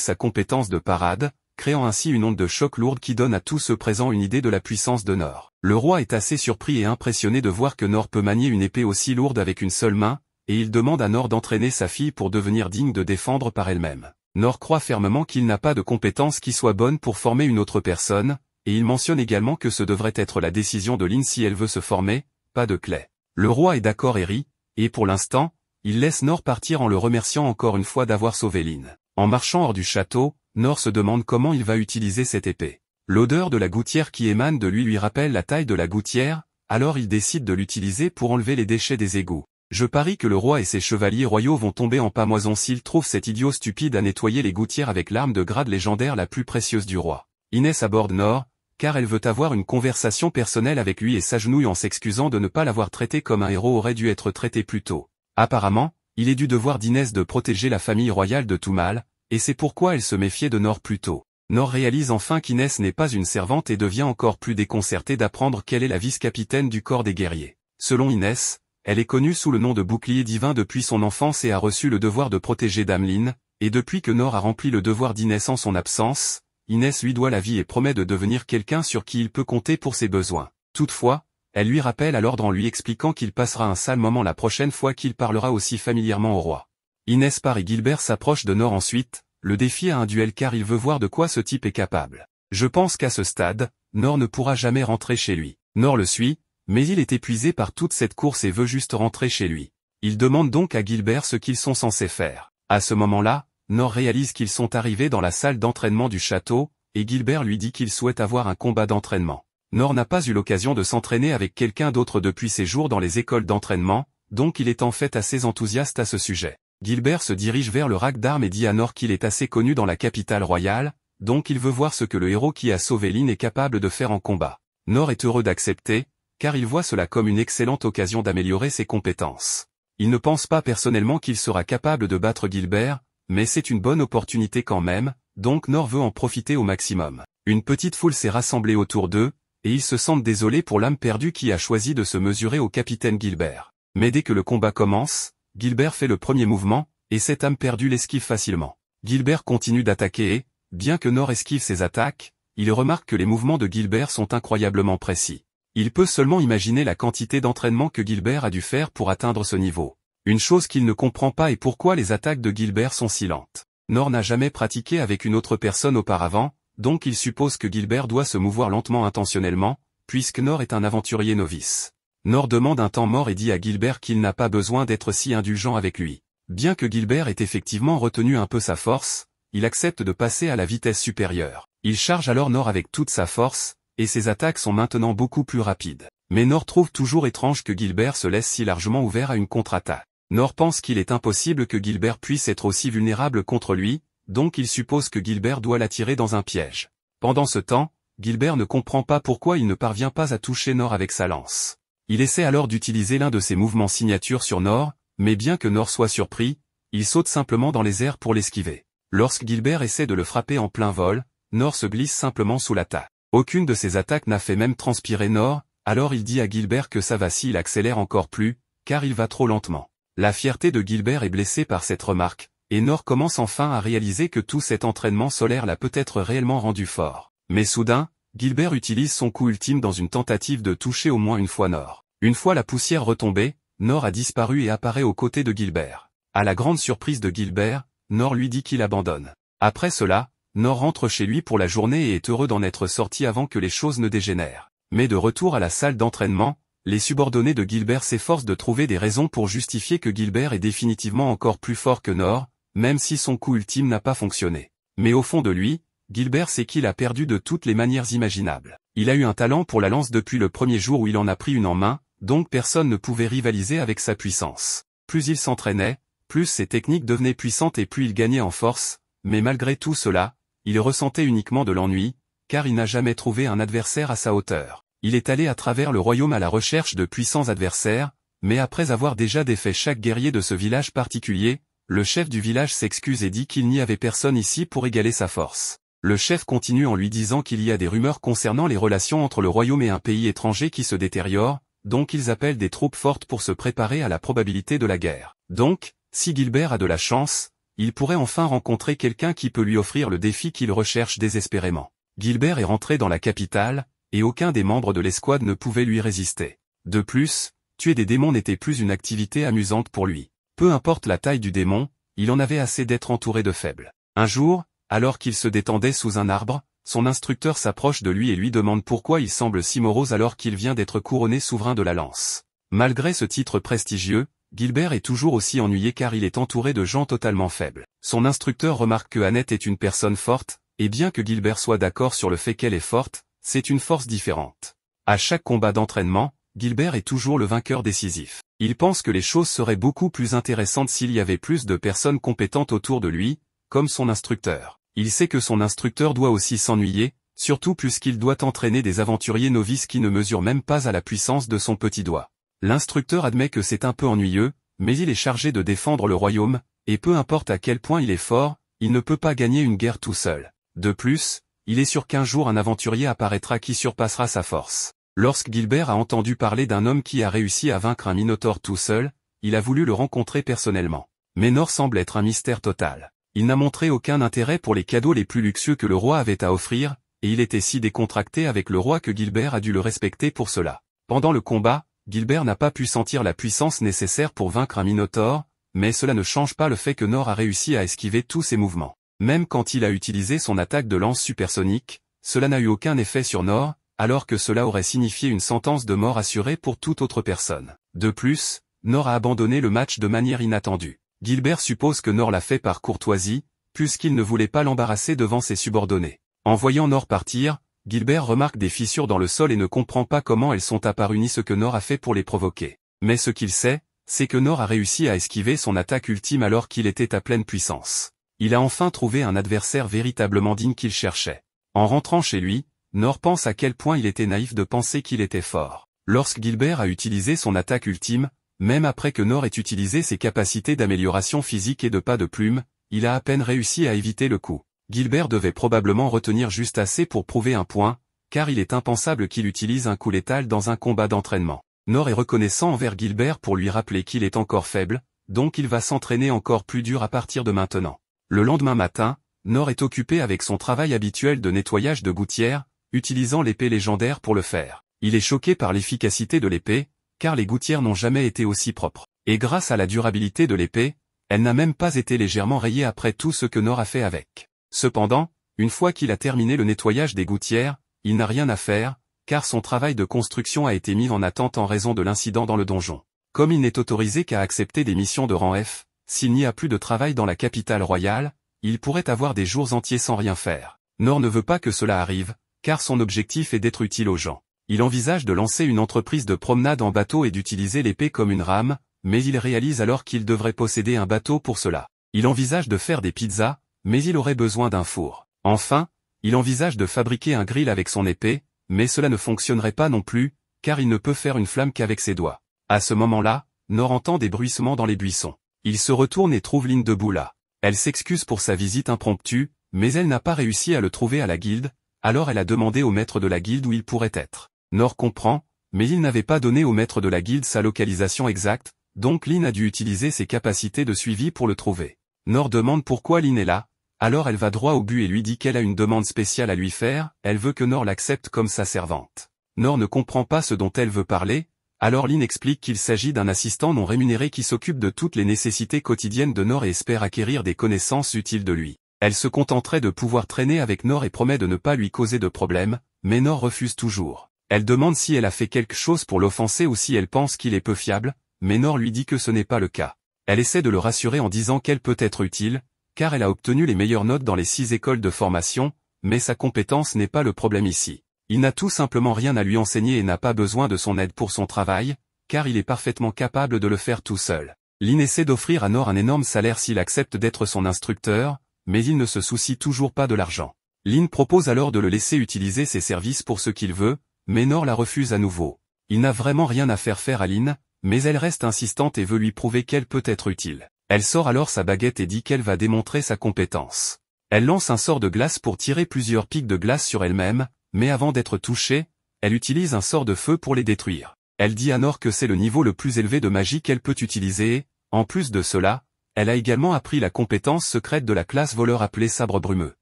sa compétence de parade, créant ainsi une onde de choc lourde qui donne à tous ceux présents une idée de la puissance de Nor. Le roi est assez surpris et impressionné de voir que Nor peut manier une épée aussi lourde avec une seule main, et il demande à Nor d'entraîner sa fille pour devenir digne de défendre par elle-même. Nor croit fermement qu'il n'a pas de compétences qui soient bonnes pour former une autre personne, et il mentionne également que ce devrait être la décision de Lin si elle veut se former, pas de Clay. Le roi est d'accord et rit, et pour l'instant, il laisse Nor partir en le remerciant encore une fois d'avoir sauvé Lin. En marchant hors du château, Nor se demande comment il va utiliser cette épée. L'odeur de la gouttière qui émane de lui rappelle la taille de la gouttière, alors il décide de l'utiliser pour enlever les déchets des égouts. Je parie que le roi et ses chevaliers royaux vont tomber en pâmoison s'ils trouvent cet idiot stupide à nettoyer les gouttières avec l'arme de grade légendaire la plus précieuse du roi. Inès aborde Nor, car elle veut avoir une conversation personnelle avec lui et s'agenouille en s'excusant de ne pas l'avoir traité comme un héros aurait dû être traité plus tôt. Apparemment, il est du devoir d'Inès de protéger la famille royale de tout mal, et c'est pourquoi elle se méfiait de Nor plus tôt. Nor réalise enfin qu'Inès n'est pas une servante et devient encore plus déconcertée d'apprendre qu'elle est la vice-capitaine du corps des guerriers. Selon Inès, elle est connue sous le nom de bouclier divin depuis son enfance et a reçu le devoir de protéger Dame Lin, et depuis que Nor a rempli le devoir d'Inès en son absence, Inès lui doit la vie et promet de devenir quelqu'un sur qui il peut compter pour ses besoins. Toutefois, elle lui rappelle à l'ordre en lui expliquant qu'il passera un sale moment la prochaine fois qu'il parlera aussi familièrement au roi. Inès part et Gilbert s'approche de Nor ensuite, le défie à un duel car il veut voir de quoi ce type est capable. Je pense qu'à ce stade, Nor ne pourra jamais rentrer chez lui. Nor le suit, mais il est épuisé par toute cette course et veut juste rentrer chez lui. Il demande donc à Gilbert ce qu'ils sont censés faire. À ce moment-là, Nor réalise qu'ils sont arrivés dans la salle d'entraînement du château, et Gilbert lui dit qu'il souhaite avoir un combat d'entraînement. Nor n'a pas eu l'occasion de s'entraîner avec quelqu'un d'autre depuis ses jours dans les écoles d'entraînement, donc il est en fait assez enthousiaste à ce sujet. Gilbert se dirige vers le rack d'armes et dit à Nor qu'il est assez connu dans la capitale royale, donc il veut voir ce que le héros qui a sauvé Lin est capable de faire en combat. Nor est heureux d'accepter, car il voit cela comme une excellente occasion d'améliorer ses compétences. Il ne pense pas personnellement qu'il sera capable de battre Gilbert, mais c'est une bonne opportunité quand même, donc Nor veut en profiter au maximum. Une petite foule s'est rassemblée autour d'eux, et ils se sentent désolés pour l'âme perdue qui a choisi de se mesurer au capitaine Gilbert. Mais dès que le combat commence, Gilbert fait le premier mouvement, et cette âme perdue l'esquive facilement. Gilbert continue d'attaquer et, bien que Nor esquive ses attaques, il remarque que les mouvements de Gilbert sont incroyablement précis. Il peut seulement imaginer la quantité d'entraînement que Gilbert a dû faire pour atteindre ce niveau. Une chose qu'il ne comprend pas est pourquoi les attaques de Gilbert sont si lentes. Nor n'a jamais pratiqué avec une autre personne auparavant, donc il suppose que Gilbert doit se mouvoir lentement intentionnellement, puisque Nor est un aventurier novice. Nor demande un temps mort et dit à Gilbert qu'il n'a pas besoin d'être si indulgent avec lui. Bien que Gilbert ait effectivement retenu un peu sa force, il accepte de passer à la vitesse supérieure. Il charge alors Nor avec toute sa force, et ses attaques sont maintenant beaucoup plus rapides. Mais Nor trouve toujours étrange que Gilbert se laisse si largement ouvert à une contre-attaque. Nor pense qu'il est impossible que Gilbert puisse être aussi vulnérable contre lui, donc il suppose que Gilbert doit l'attirer dans un piège. Pendant ce temps, Gilbert ne comprend pas pourquoi il ne parvient pas à toucher Nor avec sa lance. Il essaie alors d'utiliser l'un de ses mouvements signature sur Nor, mais bien que Nor soit surpris, il saute simplement dans les airs pour l'esquiver. Lorsque Gilbert essaie de le frapper en plein vol, Nor se glisse simplement sous l'attaque. Aucune de ses attaques n'a fait même transpirer Nor, alors il dit à Gilbert que ça va s'il accélère encore plus, car il va trop lentement. La fierté de Gilbert est blessée par cette remarque, et Nor commence enfin à réaliser que tout cet entraînement solaire l'a peut-être réellement rendu fort. Mais soudain, Gilbert utilise son coup ultime dans une tentative de toucher au moins une fois Nor. Une fois la poussière retombée, Nor a disparu et apparaît aux côtés de Gilbert. À la grande surprise de Gilbert, Nor lui dit qu'il abandonne. Après cela, Nor rentre chez lui pour la journée et est heureux d'en être sorti avant que les choses ne dégénèrent. Mais de retour à la salle d'entraînement, les subordonnés de Gilbert s'efforcent de trouver des raisons pour justifier que Gilbert est définitivement encore plus fort que Nor, même si son coup ultime n'a pas fonctionné. Mais au fond de lui, Gilbert sait qu'il a perdu de toutes les manières imaginables. Il a eu un talent pour la lance depuis le premier jour où il en a pris une en main, donc personne ne pouvait rivaliser avec sa puissance. Plus il s'entraînait, plus ses techniques devenaient puissantes et plus il gagnait en force, mais malgré tout cela, il ressentait uniquement de l'ennui, car il n'a jamais trouvé un adversaire à sa hauteur. Il est allé à travers le royaume à la recherche de puissants adversaires, mais après avoir déjà défait chaque guerrier de ce village particulier, le chef du village s'excuse et dit qu'il n'y avait personne ici pour égaler sa force. Le chef continue en lui disant qu'il y a des rumeurs concernant les relations entre le royaume et un pays étranger qui se détériorent, donc ils appellent des troupes fortes pour se préparer à la probabilité de la guerre. Donc, si Gilbert a de la chance, il pourrait enfin rencontrer quelqu'un qui peut lui offrir le défi qu'il recherche désespérément. Gilbert est rentré dans la capitale, et aucun des membres de l'escouade ne pouvait lui résister. De plus, tuer des démons n'était plus une activité amusante pour lui. Peu importe la taille du démon, il en avait assez d'être entouré de faibles. Un jour, alors qu'il se détendait sous un arbre, son instructeur s'approche de lui et lui demande pourquoi il semble si morose alors qu'il vient d'être couronné souverain de la lance. Malgré ce titre prestigieux, Gilbert est toujours aussi ennuyé car il est entouré de gens totalement faibles. Son instructeur remarque que Annette est une personne forte, et bien que Gilbert soit d'accord sur le fait qu'elle est forte, c'est une force différente. À chaque combat d'entraînement, Gilbert est toujours le vainqueur décisif. Il pense que les choses seraient beaucoup plus intéressantes s'il y avait plus de personnes compétentes autour de lui, comme son instructeur. Il sait que son instructeur doit aussi s'ennuyer, surtout puisqu'il doit entraîner des aventuriers novices qui ne mesurent même pas à la puissance de son petit doigt. L'instructeur admet que c'est un peu ennuyeux, mais il est chargé de défendre le royaume, et peu importe à quel point il est fort, il ne peut pas gagner une guerre tout seul. De plus, il est sûr qu'un jour un aventurier apparaîtra qui surpassera sa force. Lorsque Gilbert a entendu parler d'un homme qui a réussi à vaincre un minotaure tout seul, il a voulu le rencontrer personnellement. Mais Nor semble être un mystère total. Il n'a montré aucun intérêt pour les cadeaux les plus luxueux que le roi avait à offrir, et il était si décontracté avec le roi que Gilbert a dû le respecter pour cela. Pendant le combat, Gilbert n'a pas pu sentir la puissance nécessaire pour vaincre un minotaure, mais cela ne change pas le fait que Nor a réussi à esquiver tous ses mouvements. Même quand il a utilisé son attaque de lance supersonique, cela n'a eu aucun effet sur Nor, alors que cela aurait signifié une sentence de mort assurée pour toute autre personne. De plus, Nor a abandonné le match de manière inattendue. Gilbert suppose que Nor l'a fait par courtoisie, puisqu'il ne voulait pas l'embarrasser devant ses subordonnés. En voyant Nor partir, Gilbert remarque des fissures dans le sol et ne comprend pas comment elles sont apparues ni ce que Nor a fait pour les provoquer. Mais ce qu'il sait, c'est que Nor a réussi à esquiver son attaque ultime alors qu'il était à pleine puissance. Il a enfin trouvé un adversaire véritablement digne qu'il cherchait. En rentrant chez lui, Nor pense à quel point il était naïf de penser qu'il était fort. Lorsque Gilbert a utilisé son attaque ultime, même après que Nor ait utilisé ses capacités d'amélioration physique et de pas de plume, il a à peine réussi à éviter le coup. Gilbert devait probablement retenir juste assez pour prouver un point, car il est impensable qu'il utilise un coup létal dans un combat d'entraînement. Nor est reconnaissant envers Gilbert pour lui rappeler qu'il est encore faible, donc il va s'entraîner encore plus dur à partir de maintenant. Le lendemain matin, Nor est occupé avec son travail habituel de nettoyage de gouttières, utilisant l'épée légendaire pour le faire. Il est choqué par l'efficacité de l'épée, car les gouttières n'ont jamais été aussi propres. Et grâce à la durabilité de l'épée, elle n'a même pas été légèrement rayée après tout ce que Nor a fait avec. Cependant, une fois qu'il a terminé le nettoyage des gouttières, il n'a rien à faire, car son travail de construction a été mis en attente en raison de l'incident dans le donjon. Comme il n'est autorisé qu'à accepter des missions de rang F, s'il n'y a plus de travail dans la capitale royale, il pourrait avoir des jours entiers sans rien faire. Nor ne veut pas que cela arrive, car son objectif est d'être utile aux gens. Il envisage de lancer une entreprise de promenade en bateau et d'utiliser l'épée comme une rame, mais il réalise alors qu'il devrait posséder un bateau pour cela. Il envisage de faire des pizzas, mais il aurait besoin d'un four. Enfin, il envisage de fabriquer un grill avec son épée, mais cela ne fonctionnerait pas non plus, car il ne peut faire une flamme qu'avec ses doigts. À ce moment-là, Nor entend des bruissements dans les buissons. Il se retourne et trouve Lynn debout là. Elle s'excuse pour sa visite impromptue, mais elle n'a pas réussi à le trouver à la guilde, alors elle a demandé au maître de la guilde où il pourrait être. Nor comprend, mais il n'avait pas donné au maître de la guilde sa localisation exacte, donc Lynn a dû utiliser ses capacités de suivi pour le trouver. Nor demande pourquoi Lynn est là, alors elle va droit au but et lui dit qu'elle a une demande spéciale à lui faire, elle veut que Nor l'accepte comme sa servante. Nor ne comprend pas ce dont elle veut parler, alors Lynn explique qu'il s'agit d'un assistant non rémunéré qui s'occupe de toutes les nécessités quotidiennes de Nor et espère acquérir des connaissances utiles de lui. Elle se contenterait de pouvoir traîner avec Nor et promet de ne pas lui causer de problème, mais Nor refuse toujours. Elle demande si elle a fait quelque chose pour l'offenser ou si elle pense qu'il est peu fiable, mais Nor lui dit que ce n'est pas le cas. Elle essaie de le rassurer en disant qu'elle peut être utile, car elle a obtenu les meilleures notes dans les 6 écoles de formation, mais sa compétence n'est pas le problème ici. Il n'a tout simplement rien à lui enseigner et n'a pas besoin de son aide pour son travail, car il est parfaitement capable de le faire tout seul. Lynn essaie d'offrir à Nor un énorme salaire s'il accepte d'être son instructeur, mais il ne se soucie toujours pas de l'argent. Lynn propose alors de le laisser utiliser ses services pour ce qu'il veut, mais Nor la refuse à nouveau. Il n'a vraiment rien à faire à Lynn, mais elle reste insistante et veut lui prouver qu'elle peut être utile. Elle sort alors sa baguette et dit qu'elle va démontrer sa compétence. Elle lance un sort de glace pour tirer plusieurs pics de glace sur elle-même, mais avant d'être touchée, elle utilise un sort de feu pour les détruire. Elle dit à Nor que c'est le niveau le plus élevé de magie qu'elle peut utiliser et, en plus de cela, elle a également appris la compétence secrète de la classe voleur appelée sabre brumeux.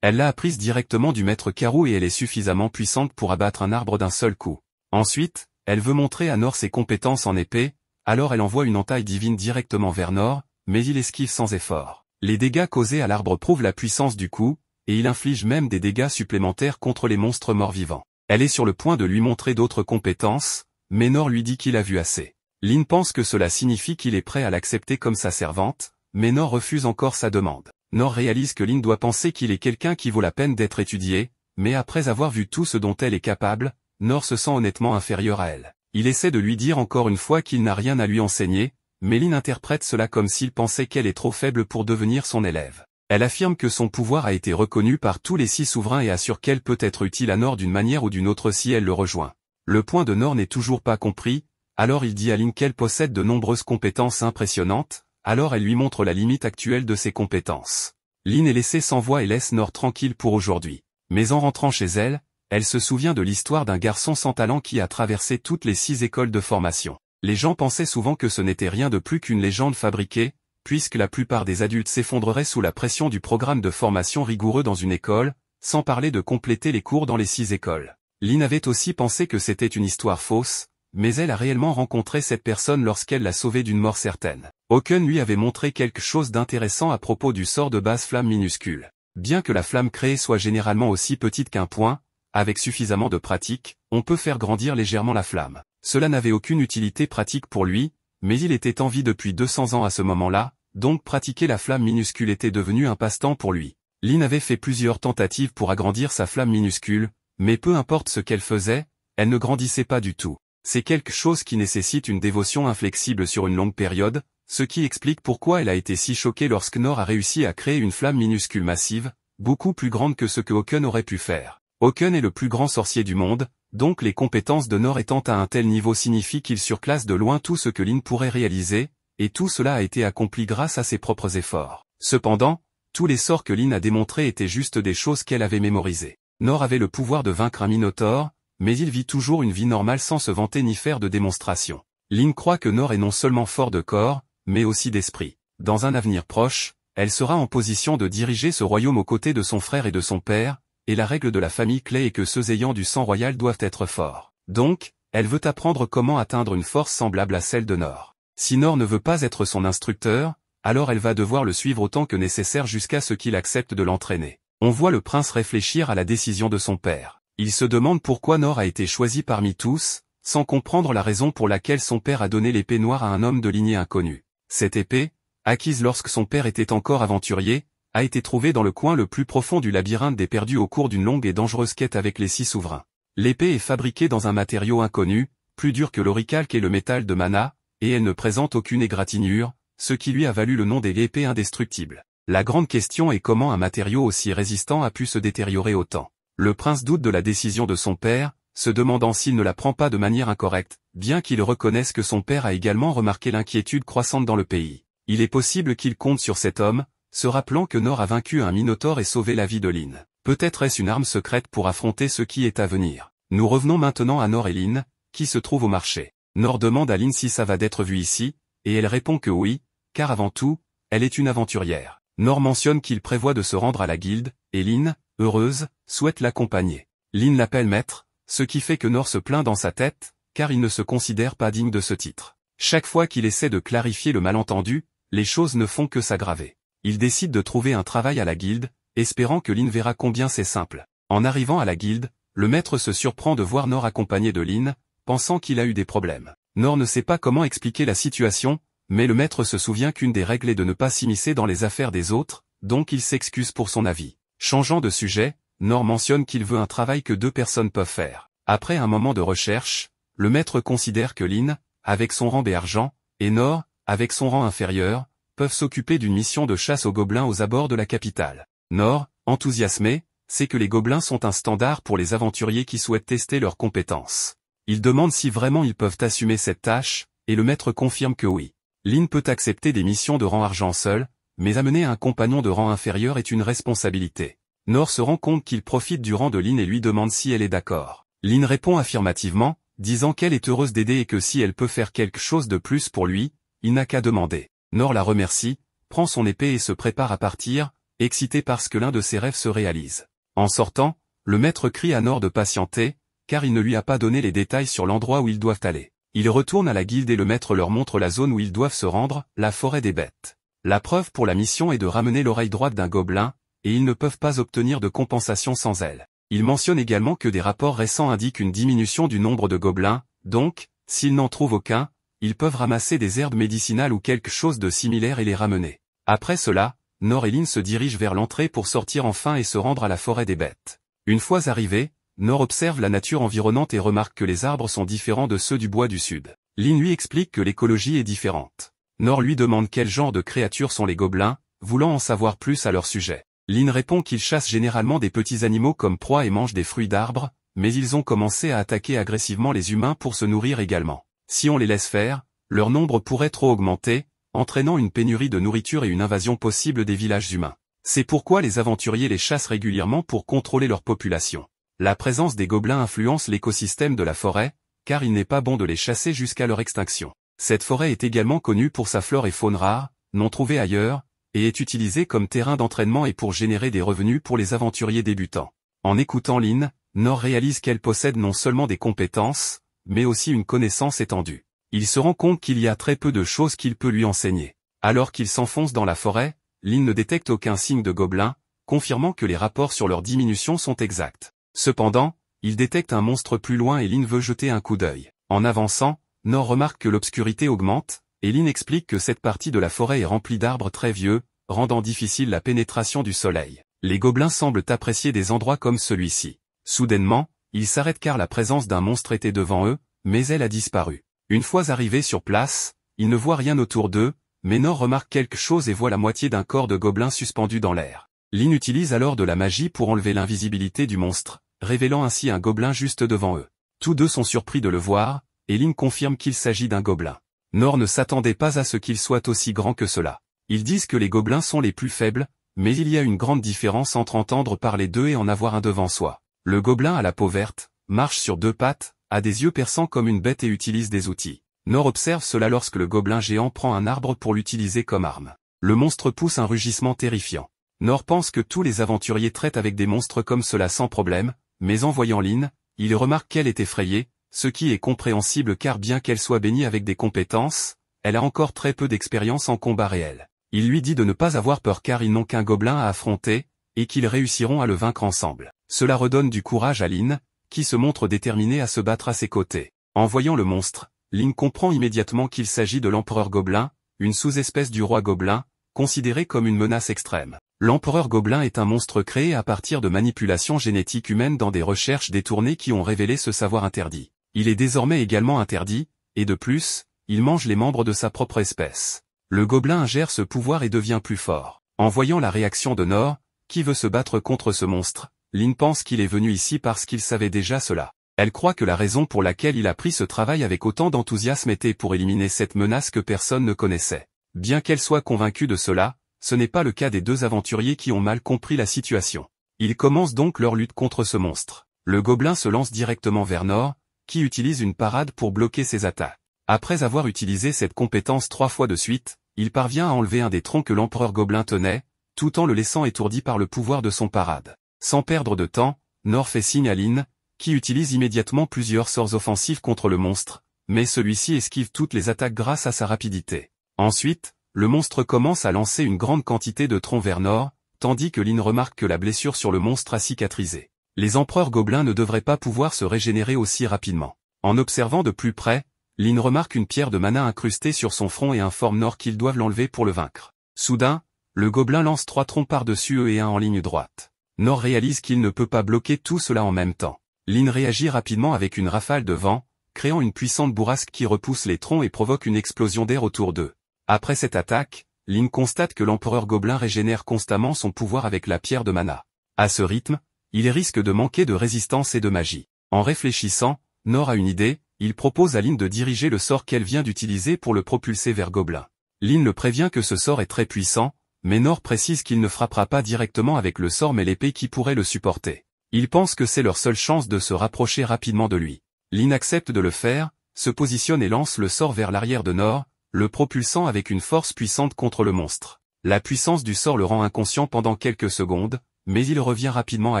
Elle l'a apprise directement du maître Karou et elle est suffisamment puissante pour abattre un arbre d'un seul coup. Ensuite, elle veut montrer à Nor ses compétences en épée, alors elle envoie une entaille divine directement vers Nor, mais il esquive sans effort. Les dégâts causés à l'arbre prouvent la puissance du coup, et il inflige même des dégâts supplémentaires contre les monstres morts-vivants. Elle est sur le point de lui montrer d'autres compétences, mais Nor lui dit qu'il a vu assez. Lin pense que cela signifie qu'il est prêt à l'accepter comme sa servante, mais Nor refuse encore sa demande. Nor réalise que Lin doit penser qu'il est quelqu'un qui vaut la peine d'être étudié, mais après avoir vu tout ce dont elle est capable, Nor se sent honnêtement inférieur à elle. Il essaie de lui dire encore une fois qu'il n'a rien à lui enseigner, mais Lin interprète cela comme s'il pensait qu'elle est trop faible pour devenir son élève. Elle affirme que son pouvoir a été reconnu par tous les 6 souverains et assure qu'elle peut être utile à Nor d'une manière ou d'une autre si elle le rejoint. Le point de Nor n'est toujours pas compris, alors il dit à Lin qu'elle possède de nombreuses compétences impressionnantes, alors elle lui montre la limite actuelle de ses compétences. Lin est laissée sans voix et laisse Nor tranquille pour aujourd'hui. Mais en rentrant chez elle, elle se souvient de l'histoire d'un garçon sans talent qui a traversé toutes les 6 écoles de formation. Les gens pensaient souvent que ce n'était rien de plus qu'une légende fabriquée, puisque la plupart des adultes s'effondreraient sous la pression du programme de formation rigoureux dans une école, sans parler de compléter les cours dans les 6 écoles. Lin avait aussi pensé que c'était une histoire fausse, mais elle a réellement rencontré cette personne lorsqu'elle l'a sauvée d'une mort certaine. Oken lui avait montré quelque chose d'intéressant à propos du sort de base flamme minuscule. Bien que la flamme créée soit généralement aussi petite qu'un point, avec suffisamment de pratique, on peut faire grandir légèrement la flamme. Cela n'avait aucune utilité pratique pour lui, mais il était en vie depuis 200 ans à ce moment-là, donc pratiquer la flamme minuscule était devenu un passe-temps pour lui. Lin avait fait plusieurs tentatives pour agrandir sa flamme minuscule, mais peu importe ce qu'elle faisait, elle ne grandissait pas du tout. C'est quelque chose qui nécessite une dévotion inflexible sur une longue période, ce qui explique pourquoi elle a été si choquée lorsque Nor a réussi à créer une flamme minuscule massive, beaucoup plus grande que ce que Oken aurait pu faire. Oken est le plus grand sorcier du monde, donc les compétences de Nor étant à un tel niveau signifie qu'il surclasse de loin tout ce que Lin pourrait réaliser, et tout cela a été accompli grâce à ses propres efforts. Cependant, tous les sorts que Lin a démontrés étaient juste des choses qu'elle avait mémorisées. Nor avait le pouvoir de vaincre un minotaure, mais il vit toujours une vie normale sans se vanter ni faire de démonstration. Lin croit que Nor est non seulement fort de corps, mais aussi d'esprit. Dans un avenir proche, elle sera en position de diriger ce royaume aux côtés de son frère et de son père, et la règle de la famille clé est que ceux ayant du sang royal doivent être forts. Donc, elle veut apprendre comment atteindre une force semblable à celle de Nor. Si Nor ne veut pas être son instructeur, alors elle va devoir le suivre autant que nécessaire jusqu'à ce qu'il accepte de l'entraîner. On voit le prince réfléchir à la décision de son père. Il se demande pourquoi Nor a été choisi parmi tous, sans comprendre la raison pour laquelle son père a donné l'épée noire à un homme de lignée inconnue. Cette épée, acquise lorsque son père était encore aventurier, a été trouvée dans le coin le plus profond du labyrinthe des perdus au cours d'une longue et dangereuse quête avec les 6 souverains. L'épée est fabriquée dans un matériau inconnu, plus dur que l'oricalque et le métal de mana, et elle ne présente aucune égratignure, ce qui lui a valu le nom d'épée indestructible. La grande question est comment un matériau aussi résistant a pu se détériorer autant. Le prince doute de la décision de son père, se demandant s'il ne la prend pas de manière incorrecte, bien qu'il reconnaisse que son père a également remarqué l'inquiétude croissante dans le pays. Il est possible qu'il compte sur cet homme, se rappelant que Nor a vaincu un minotaure et sauvé la vie de Lin. Peut-être est-ce une arme secrète pour affronter ce qui est à venir. Nous revenons maintenant à Nor et Lin, qui se trouvent au marché. Nor demande à Lin si ça va d'être vu ici, et elle répond que oui, car avant tout, elle est une aventurière. Nor mentionne qu'il prévoit de se rendre à la guilde, et Lin, heureuse, souhaite l'accompagner. Lin l'appelle maître, ce qui fait que Nor se plaint dans sa tête, car il ne se considère pas digne de ce titre. Chaque fois qu'il essaie de clarifier le malentendu, les choses ne font que s'aggraver. Il décide de trouver un travail à la guilde, espérant que Lin verra combien c'est simple. En arrivant à la guilde, le maître se surprend de voir Nor accompagné de Lin, pensant qu'il a eu des problèmes. Nor ne sait pas comment expliquer la situation, mais le maître se souvient qu'une des règles est de ne pas s'immiscer dans les affaires des autres, donc il s'excuse pour son avis. Changeant de sujet, Nor mentionne qu'il veut un travail que 2 personnes peuvent faire. Après un moment de recherche, le maître considère que Lin, avec son rang B-argent, et Nor, avec son rang inférieur, peuvent s'occuper d'une mission de chasse aux gobelins aux abords de la capitale. Nor, enthousiasmé, sait que les gobelins sont un standard pour les aventuriers qui souhaitent tester leurs compétences. Il demande si vraiment ils peuvent assumer cette tâche, et le maître confirme que oui. Lin peut accepter des missions de rang argent seul, mais amener un compagnon de rang inférieur est une responsabilité. Nor se rend compte qu'il profite du rang de Lin et lui demande si elle est d'accord. Lin répond affirmativement, disant qu'elle est heureuse d'aider et que si elle peut faire quelque chose de plus pour lui, il n'a qu'à demander. Nor la remercie, prend son épée et se prépare à partir, excité parce que l'un de ses rêves se réalise. En sortant, le maître crie à Nor de patienter, car il ne lui a pas donné les détails sur l'endroit où ils doivent aller. Ils retournent à la guilde et le maître leur montre la zone où ils doivent se rendre, la forêt des bêtes. La preuve pour la mission est de ramener l'oreille droite d'un gobelin, et ils ne peuvent pas obtenir de compensation sans elle. Il mentionne également que des rapports récents indiquent une diminution du nombre de gobelins, donc, s'ils n'en trouvent aucun, ils peuvent ramasser des herbes médicinales ou quelque chose de similaire et les ramener. Après cela, Nor et Lin se dirigent vers l'entrée pour sortir enfin et se rendre à la forêt des bêtes. Une fois arrivés, Nor observe la nature environnante et remarque que les arbres sont différents de ceux du bois du sud. Lin lui explique que l'écologie est différente. Nor lui demande quel genre de créatures sont les gobelins, voulant en savoir plus à leur sujet. Lin répond qu'ils chassent généralement des petits animaux comme proie et mangent des fruits d'arbres, mais ils ont commencé à attaquer agressivement les humains pour se nourrir également. Si on les laisse faire, leur nombre pourrait trop augmenter, entraînant une pénurie de nourriture et une invasion possible des villages humains. C'est pourquoi les aventuriers les chassent régulièrement pour contrôler leur population. La présence des gobelins influence l'écosystème de la forêt, car il n'est pas bon de les chasser jusqu'à leur extinction. Cette forêt est également connue pour sa flore et faune rare, non trouvée ailleurs, et est utilisée comme terrain d'entraînement et pour générer des revenus pour les aventuriers débutants. En écoutant Lin, Nor réalise qu'elle possède non seulement des compétences, mais aussi une connaissance étendue. Il se rend compte qu'il y a très peu de choses qu'il peut lui enseigner. Alors qu'il s'enfonce dans la forêt, Lin ne détecte aucun signe de gobelin, confirmant que les rapports sur leur diminution sont exacts. Cependant, il détecte un monstre plus loin et Lin veut jeter un coup d'œil. En avançant, Nor remarque que l'obscurité augmente, et Lin explique que cette partie de la forêt est remplie d'arbres très vieux, rendant difficile la pénétration du soleil. Les gobelins semblent apprécier des endroits comme celui-ci. Soudainement, ils s'arrêtent car la présence d'un monstre était devant eux, mais elle a disparu. Une fois arrivés sur place, ils ne voient rien autour d'eux, mais Nor remarque quelque chose et voit la moitié d'un corps de gobelin suspendu dans l'air. Lin utilise alors de la magie pour enlever l'invisibilité du monstre, révélant ainsi un gobelin juste devant eux. Tous deux sont surpris de le voir, et Lin confirme qu'il s'agit d'un gobelin. Nor ne s'attendait pas à ce qu'il soit aussi grand que cela. Ils disent que les gobelins sont les plus faibles, mais il y a une grande différence entre entendre parler d'eux et en avoir un devant soi. Le gobelin à la peau verte, marche sur deux pattes, a des yeux perçants comme une bête et utilise des outils. Nor observe cela lorsque le gobelin géant prend un arbre pour l'utiliser comme arme. Le monstre pousse un rugissement terrifiant. Nor pense que tous les aventuriers traitent avec des monstres comme cela sans problème, mais en voyant Lin, il remarque qu'elle est effrayée, ce qui est compréhensible car bien qu'elle soit bénie avec des compétences, elle a encore très peu d'expérience en combat réel. Il lui dit de ne pas avoir peur car ils n'ont qu'un gobelin à affronter, et qu'ils réussiront à le vaincre ensemble. Cela redonne du courage à Lin, qui se montre déterminée à se battre à ses côtés. En voyant le monstre, Lin comprend immédiatement qu'il s'agit de l'empereur gobelin, une sous-espèce du roi gobelin, considéré comme une menace extrême. L'empereur gobelin est un monstre créé à partir de manipulations génétiques humaines dans des recherches détournées qui ont révélé ce savoir interdit. Il est désormais également interdit, et de plus, il mange les membres de sa propre espèce. Le gobelin ingère ce pouvoir et devient plus fort. En voyant la réaction de Nor, qui veut se battre contre ce monstre, Lin pense qu'il est venu ici parce qu'il savait déjà cela. Elle croit que la raison pour laquelle il a pris ce travail avec autant d'enthousiasme était pour éliminer cette menace que personne ne connaissait. Bien qu'elle soit convaincue de cela, ce n'est pas le cas des deux aventuriers qui ont mal compris la situation. Ils commencent donc leur lutte contre ce monstre. Le gobelin se lance directement vers Nor, qui utilise une parade pour bloquer ses attaques. Après avoir utilisé cette compétence 3 fois de suite, il parvient à enlever un des troncs que l'empereur gobelin tenait, tout en le laissant étourdi par le pouvoir de son parade. Sans perdre de temps, Nor fait signe à Lin, qui utilise immédiatement plusieurs sorts offensifs contre le monstre, mais celui-ci esquive toutes les attaques grâce à sa rapidité. Ensuite, le monstre commence à lancer une grande quantité de troncs vers Nor, tandis que Lin remarque que la blessure sur le monstre a cicatrisé. Les empereurs gobelins ne devraient pas pouvoir se régénérer aussi rapidement. En observant de plus près, Lin remarque une pierre de mana incrustée sur son front et informe Nor qu'ils doivent l'enlever pour le vaincre. Soudain, le gobelin lance 3 troncs par-dessus eux et un en ligne droite. Nor réalise qu'il ne peut pas bloquer tout cela en même temps. Lin réagit rapidement avec une rafale de vent, créant une puissante bourrasque qui repousse les troncs et provoque une explosion d'air autour d'eux. Après cette attaque, Lin constate que l'empereur gobelin régénère constamment son pouvoir avec la pierre de mana. À ce rythme, il risque de manquer de résistance et de magie. En réfléchissant, Nor a une idée, il propose à Lin de diriger le sort qu'elle vient d'utiliser pour le propulser vers Gobelin. Lin le prévient que ce sort est très puissant, Mais Nor précise qu'il ne frappera pas directement avec le sort mais l'épée qui pourrait le supporter. Il pense que c'est leur seule chance de se rapprocher rapidement de lui. Lin accepte de le faire, se positionne et lance le sort vers l'arrière de Nor, le propulsant avec une force puissante contre le monstre. La puissance du sort le rend inconscient pendant quelques secondes, mais il revient rapidement à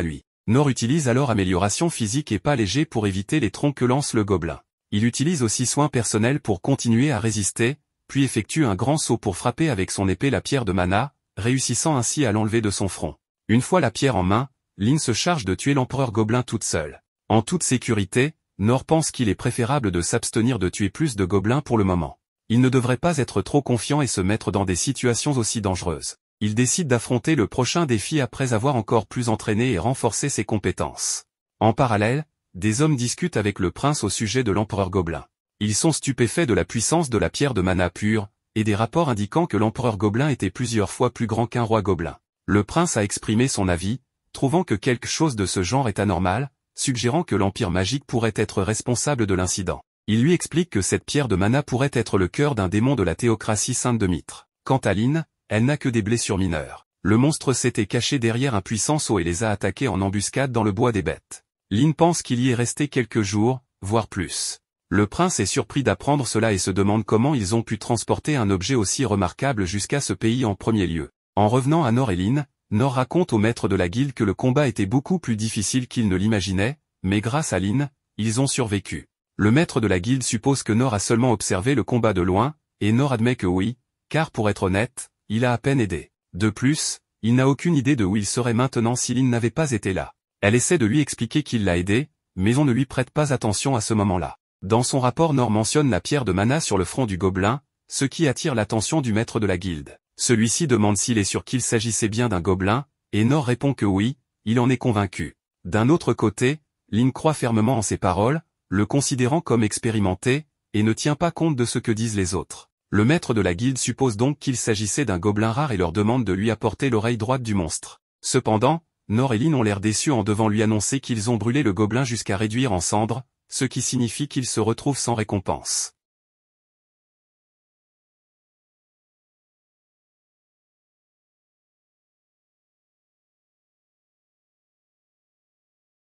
lui. Nor utilise alors amélioration physique et pas léger pour éviter les troncs que lance le gobelin. Il utilise aussi soin personnel pour continuer à résister, puis effectue un grand saut pour frapper avec son épée la pierre de mana, réussissant ainsi à l'enlever de son front. Une fois la pierre en main, Lin se charge de tuer l'empereur gobelin toute seule. En toute sécurité, Nor pense qu'il est préférable de s'abstenir de tuer plus de gobelins pour le moment. Il ne devrait pas être trop confiant et se mettre dans des situations aussi dangereuses. Il décide d'affronter le prochain défi après avoir encore plus entraîné et renforcé ses compétences. En parallèle, des hommes discutent avec le prince au sujet de l'empereur gobelin. Ils sont stupéfaits de la puissance de la pierre de mana pure, et des rapports indiquant que l'empereur gobelin était plusieurs fois plus grand qu'un roi gobelin. Le prince a exprimé son avis, trouvant que quelque chose de ce genre est anormal, suggérant que l'empire magique pourrait être responsable de l'incident. Il lui explique que cette pierre de mana pourrait être le cœur d'un démon de la théocratie sainte de Mitre. Quant à Lin, elle n'a que des blessures mineures. Le monstre s'était caché derrière un puissant seau et les a attaqués en embuscade dans le bois des bêtes. Lin pense qu'il y est resté quelques jours, voire plus. Le prince est surpris d'apprendre cela et se demande comment ils ont pu transporter un objet aussi remarquable jusqu'à ce pays en premier lieu. En revenant à Nor et Lin, Nor raconte au maître de la guilde que le combat était beaucoup plus difficile qu'il ne l'imaginait, mais grâce à Lin, ils ont survécu. Le maître de la guilde suppose que Nor a seulement observé le combat de loin, et Nor admet que oui, car pour être honnête, il a à peine aidé. De plus, il n'a aucune idée de où il serait maintenant si Lin n'avait pas été là. Elle essaie de lui expliquer qu'il l'a aidé, mais on ne lui prête pas attention à ce moment-là. Dans son rapport, Nor mentionne la pierre de mana sur le front du gobelin, ce qui attire l'attention du maître de la guilde. Celui-ci demande s'il est sûr qu'il s'agissait bien d'un gobelin, et Nor répond que oui, il en est convaincu. D'un autre côté, Lin croit fermement en ses paroles, le considérant comme expérimenté, et ne tient pas compte de ce que disent les autres. Le maître de la guilde suppose donc qu'il s'agissait d'un gobelin rare et leur demande de lui apporter l'oreille droite du monstre. Cependant, Nor et Lin ont l'air déçus en devant lui annoncer qu'ils ont brûlé le gobelin jusqu'à réduire en cendres, ce qui signifie qu'il se retrouve sans récompense.